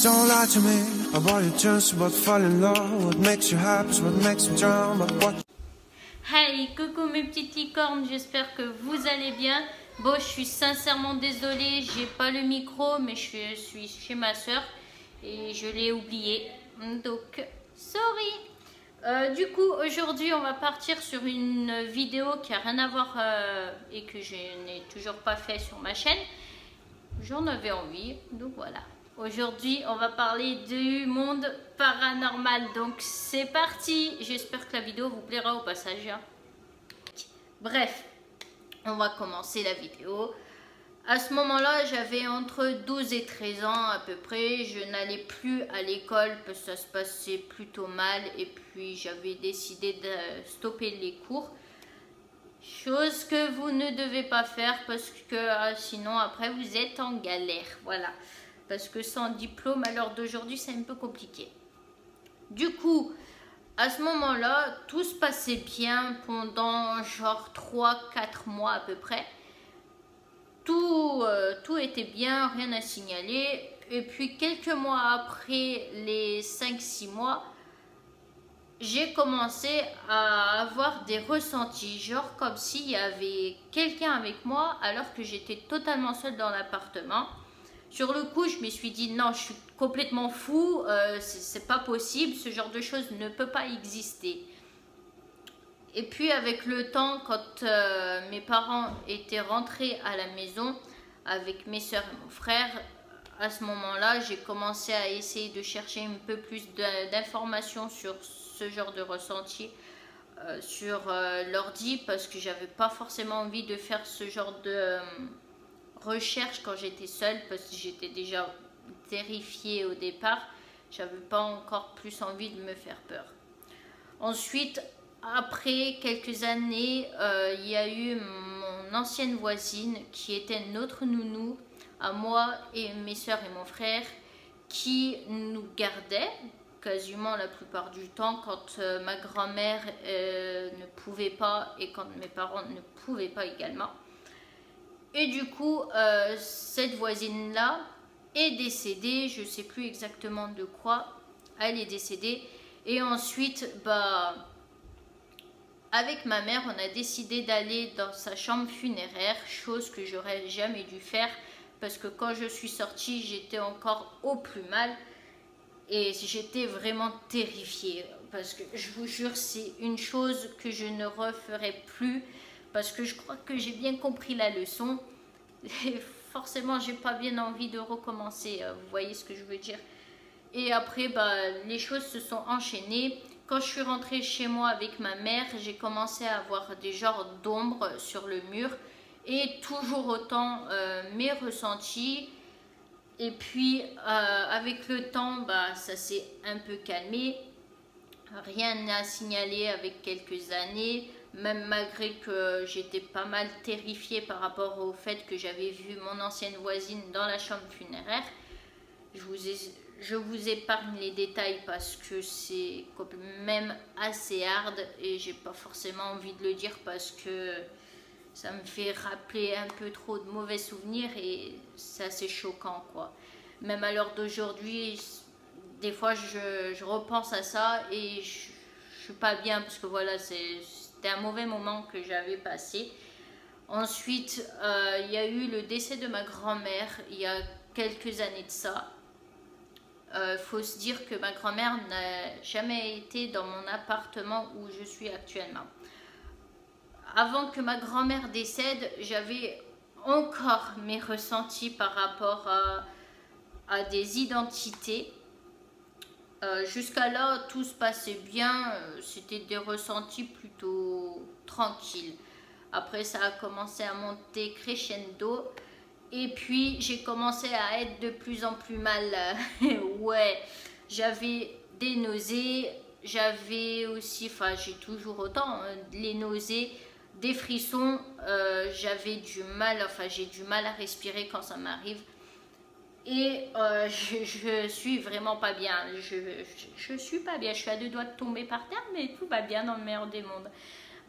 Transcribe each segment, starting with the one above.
Don't lie to me about your chance, about fall in love. What makes you happy, what makes you drown, but what... Hey, coucou mes petites licornes, j'espère que vous allez bien. Bon, je suis sincèrement désolée, j'ai pas le micro, mais je suis chez ma soeur et je l'ai oublié. Donc, sorry. Du coup, aujourd'hui, on va partir sur une vidéo qui a rien à voir et que je n'ai toujours pas fait sur ma chaîne. J'en avais envie, donc voilà. Aujourd'hui, on va parler du monde paranormal. Donc, c'est parti. J'espère que la vidéo vous plaira au passage. Bref, on va commencer la vidéo. À ce moment-là, j'avais entre 12 et 13 ans à peu près. Je n'allais plus à l'école parce que ça se passait plutôt mal. Et puis, j'avais décidé de stopper les cours. Chose que vous ne devez pas faire parce que sinon, après, vous êtes en galère. Voilà. Parce que sans diplôme, à l'heure d'aujourd'hui, c'est un peu compliqué. Du coup, à ce moment-là, tout se passait bien pendant genre 3-4 mois à peu près. Tout était bien, rien à signaler. Et puis, quelques mois après les 5-6 mois, j'ai commencé à avoir des ressentis. Genre comme s'il y avait quelqu'un avec moi alors que j'étais totalement seule dans l'appartement. Sur le coup, je me suis dit non, je suis complètement fou, c'est pas possible, ce genre de choses ne peut pas exister. Et puis avec le temps, quand mes parents étaient rentrés à la maison avec mes soeurs et mon frère, à ce moment-là, j'ai commencé à essayer de chercher un peu plus d'informations sur ce genre de ressenti sur l'ordi parce que j'avais pas forcément envie de faire ce genre de recherche quand j'étais seule parce que j'étais déjà terrifiée au départ. J'avais pas encore plus envie de me faire peur. Ensuite, après quelques années, il y a eu mon ancienne voisine qui était notre nounou à moi et mes soeurs et mon frère qui nous gardait quasiment la plupart du temps quand ma grand-mère ne pouvait pas et quand mes parents ne pouvaient pas également. Et du coup, cette voisine-là est décédée, je ne sais plus exactement de quoi, elle est décédée. Et ensuite, avec ma mère, on a décidé d'aller dans sa chambre funéraire, chose que j'aurais jamais dû faire parce que quand je suis sortie, j'étais encore au plus mal et j'étais vraiment terrifiée. Parce que je vous jure, c'est une chose que je ne referai plus. Parce que je crois que j'ai bien compris la leçon. Et forcément, j'ai pas bien envie de recommencer. Vous voyez ce que je veux dire. Et après, les choses se sont enchaînées. Quand je suis rentrée chez moi avec ma mère, j'ai commencé à avoir des genres d'ombre sur le mur. Et toujours autant mes ressentis. Et puis, avec le temps, ça s'est un peu calmé. Rien à signaler avec quelques années, même malgré que j'étais pas mal terrifiée par rapport au fait que j'avais vu mon ancienne voisine dans la chambre funéraire. Je vous épargne les détails parce que c'est même assez hard et j'ai pas forcément envie de le dire parce que ça me fait rappeler un peu trop de mauvais souvenirs et c'est assez choquant quoi. Même à l'heure d'aujourd'hui, des fois je repense à ça et je suis pas bien parce que voilà, c'était un mauvais moment que j'avais passé. Ensuite, il y a eu le décès de ma grand-mère il y a quelques années de ça. Faut se dire que ma grand-mère n'a jamais été dans mon appartement où je suis actuellement. Avant que ma grand-mère décède, j'avais encore mes ressentis par rapport à des identités. Jusqu'à là, tout se passait bien, c'était des ressentis plutôt tranquilles. Après, ça a commencé à monter crescendo. Et puis, j'ai commencé à être de plus en plus mal. Ouais, j'avais des nausées, j'avais aussi, enfin, j'ai toujours autant, les nausées, des frissons, j'avais du mal, enfin, j'ai du mal à respirer quand ça m'arrive. Et je suis vraiment pas bien. Je suis pas bien. Je suis à 2 doigts de tomber par terre, mais tout va bien dans le meilleur des mondes.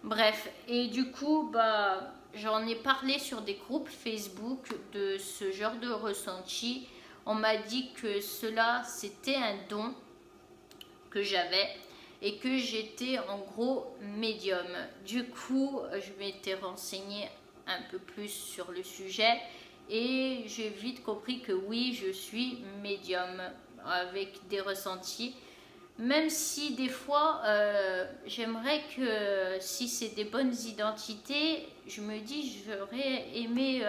Bref, et du coup, j'en ai parlé sur des groupes Facebook de ce genre de ressenti on m'a dit que cela c'était un don que j'avais et que j'étais en gros médium. Du coup, je m'étais renseignée un peu plus sur le sujet et j'ai vite compris que oui, je suis médium avec des ressentis. Même si des fois, j'aimerais que si c'est des bonnes identités, je me dis j'aurais aimé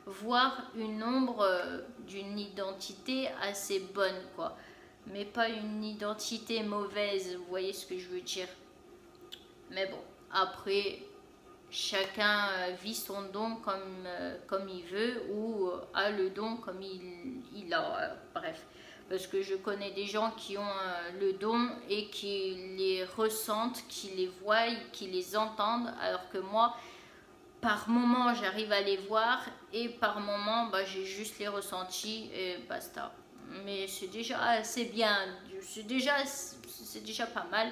voir une ombre d'une identité assez bonne, quoi. Mais pas une identité mauvaise, vous voyez ce que je veux dire. Mais bon, après, chacun vit son don comme il veut ou a le don comme il a, bref. Parce que je connais des gens qui ont le don et qui les ressentent, qui les voient, qui les entendent, alors que moi, par moment, j'arrive à les voir et par moment, bah, j'ai juste les ressentis et basta. Mais c'est déjà assez bien, c'est déjà pas mal.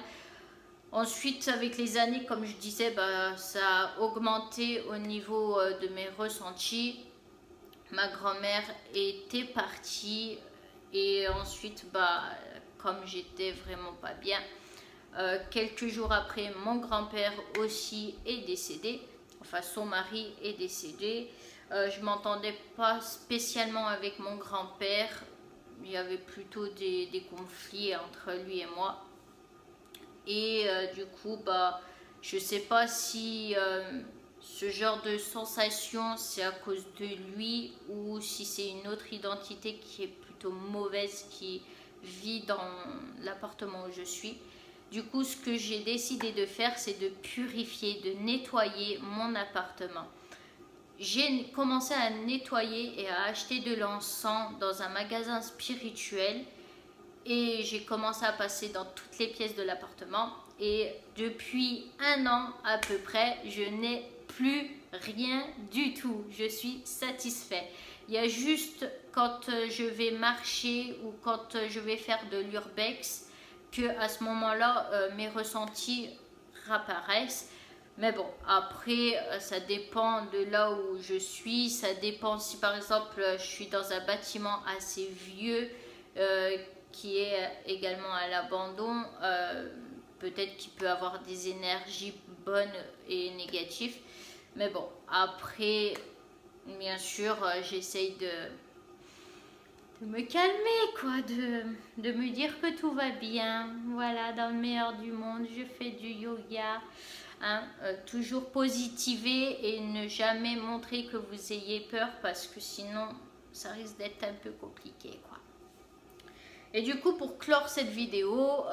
Ensuite, avec les années, comme je disais, bah, ça a augmenté au niveau de mes ressentis. Ma grand-mère était partie et ensuite, bah, comme j'étais vraiment pas bien, quelques jours après, mon grand-père aussi est décédé. Enfin, son mari est décédé. Je m'entendais pas spécialement avec mon grand-père. Il y avait plutôt des conflits entre lui et moi. Et du coup, bah, je sais pas si ce genre de sensation c'est à cause de lui ou si c'est une autre identité qui est plutôt mauvaise qui vit dans l'appartement où je suis. Du coup, ce que j'ai décidé de faire, c'est de purifier, de nettoyer mon appartement. J'ai commencé à nettoyer et à acheter de l'encens dans un magasin spirituel et j'ai commencé à passer dans toutes les pièces de l'appartement et depuis 1 an à peu près, je n'ai plus rien du tout. Je suis satisfait. Il y a juste quand je vais marcher ou quand je vais faire de l'urbex que à ce moment-là, mes ressentis réapparaissent. Mais bon, après, ça dépend de là où je suis. Ça dépend si par exemple, je suis dans un bâtiment assez vieux qui est également à l'abandon. Peut-être qu'il peut avoir des énergies bonnes et négatives. Mais bon, après, bien sûr, j'essaye de me calmer, quoi, de me dire que tout va bien. Voilà, dans le meilleur du monde, je fais du yoga. Hein, toujours positiver et ne jamais montrer que vous ayez peur parce que sinon, ça risque d'être un peu compliqué, quoi. Et du coup, pour clore cette vidéo,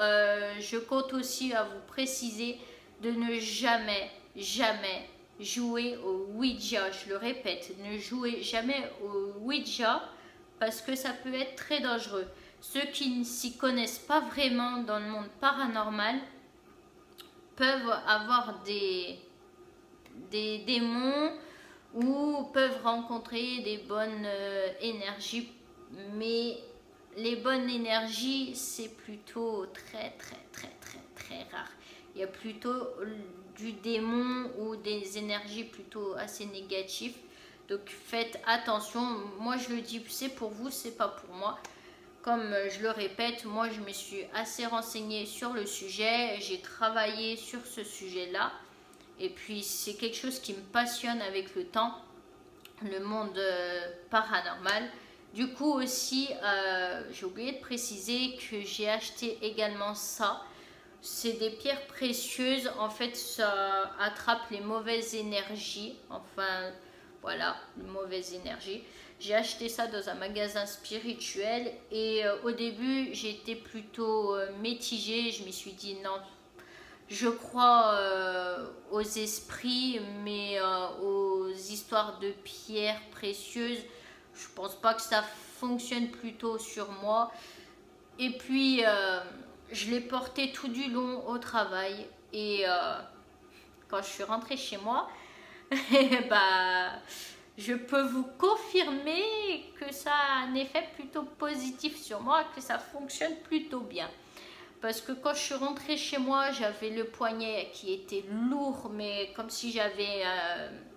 je compte aussi à vous préciser de ne jamais jouer au Ouija. Je le répète, ne jouez jamais au Ouija parce que ça peut être très dangereux. Ceux qui ne s'y connaissent pas vraiment dans le monde paranormal peuvent avoir des démons ou peuvent rencontrer des bonnes énergies, mais les bonnes énergies, c'est plutôt très rare. Il y a plutôt du démon ou des énergies plutôt assez négatives. Donc faites attention. Moi je le dis, c'est pour vous, c'est pas pour moi. Comme je le répète, moi je me suis assez renseignée sur le sujet. J'ai travaillé sur ce sujet-là. Et puis c'est quelque chose qui me passionne avec le temps. Le monde paranormal. Du coup aussi, j'ai oublié de préciser que j'ai acheté également ça. C'est des pierres précieuses. En fait, ça attrape les mauvaises énergies. Enfin, voilà, les mauvaises énergies. J'ai acheté ça dans un magasin spirituel. Et au début, j'étais plutôt mitigée. Je me suis dit non, je crois aux esprits, mais aux histoires de pierres précieuses, je pense pas que ça fonctionne plutôt sur moi. Et puis, je l'ai porté tout du long au travail. Et quand je suis rentrée chez moi, bah, je peux vous confirmer que ça a un effet plutôt positif sur moi, que ça fonctionne plutôt bien. Parce que quand je suis rentrée chez moi, j'avais le poignet qui était lourd, mais comme si j'avais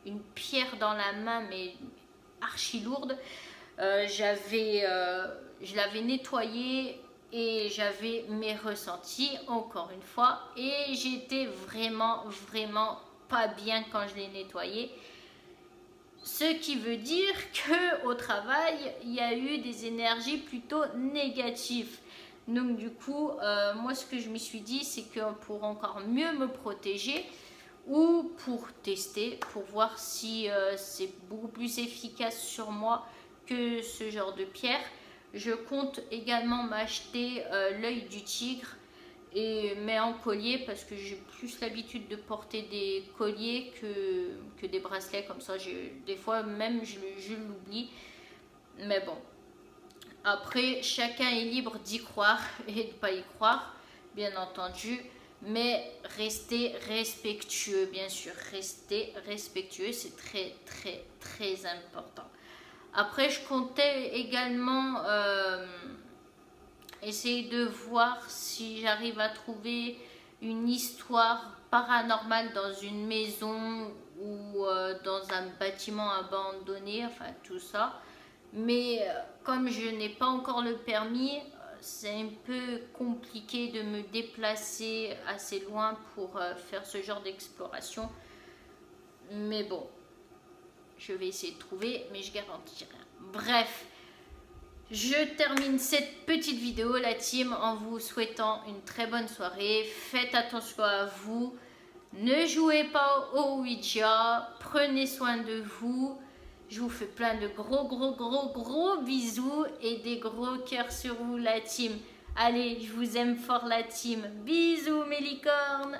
une pierre dans la main, mais archi lourde. je l'avais nettoyé et j'avais mes ressentis encore une fois. Et j'étais vraiment pas bien quand je l'ai nettoyé. Ce qui veut dire qu'au travail, il y a eu des énergies plutôt négatives. Donc du coup, moi ce que je me suis dit, c'est que pour encore mieux me protéger ou pour tester, pour voir si c'est beaucoup plus efficace sur moi que ce genre de pierre, je compte également m'acheter l'œil du tigre mais en collier parce que j'ai plus l'habitude de porter des colliers que des bracelets comme ça. Des fois même je l'oublie, mais bon. Après, chacun est libre d'y croire et de ne pas y croire, bien entendu. Mais restez respectueux, bien sûr. Restez respectueux, c'est très important. Après, je comptais également essayer de voir si j'arrive à trouver une histoire paranormale dans une maison ou dans un bâtiment abandonné, enfin tout ça. Mais comme je n'ai pas encore le permis, c'est un peu compliqué de me déplacer assez loin pour faire ce genre d'exploration. Mais bon, je vais essayer de trouver, mais je garantis rien. Bref, je termine cette petite vidéo, la team, en vous souhaitant une très bonne soirée. Faites attention à vous. Ne jouez pas au Ouija. Prenez soin de vous. Je vous fais plein de gros bisous et des gros cœurs sur vous, la team. Allez, je vous aime fort, la team. Bisous, mes licornes.